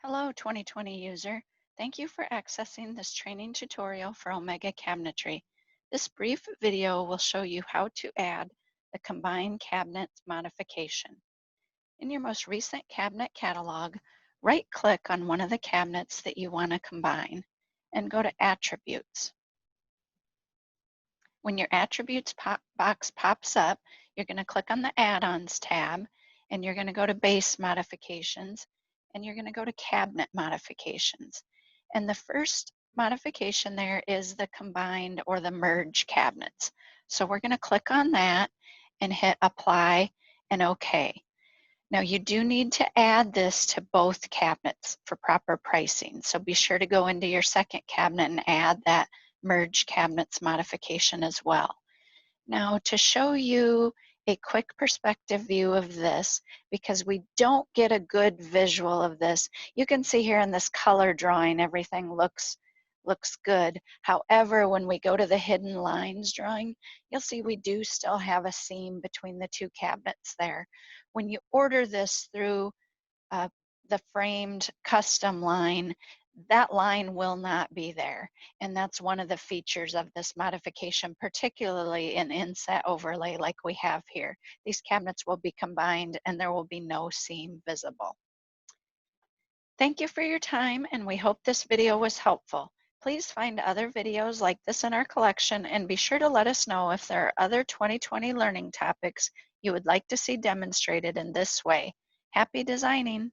Hello, 2020 user. Thank you for accessing this training tutorial for Omega Cabinetry. This brief video will show you how to add the combined cabinets modification. In your most recent cabinet catalog, right-click on one of the cabinets that you want to combine and go to Attributes. When your Attributes box pops up, you're going to click on the Add-ons tab and you're going to go to Base Modifications and you're going to go to Cabinet Modifications. And the first modification there is the combined or the merge cabinets. So we're going to click on that and hit Apply and OK. Now you do need to add this to both cabinets for proper pricing. So be sure to go into your second cabinet and add that merge cabinets modification as well. Now to show you a quick perspective view of this, because we don't get a good visual of this, you can see here in this color drawing everything looks good. However, when we go to the hidden lines drawing, you'll see we do still have a seam between the two cabinets there. When you order this through uh, the framed custom line, that line will not be there. And that's one of the features of this modification, particularly in inset overlay like we have here. These cabinets will be combined and there will be no seam visible. Thank you for your time, and we hope this video was helpful. Please find other videos like this in our collection and be sure to let us know if there are other 2020 learning topics you would like to see demonstrated in this way. Happy designing!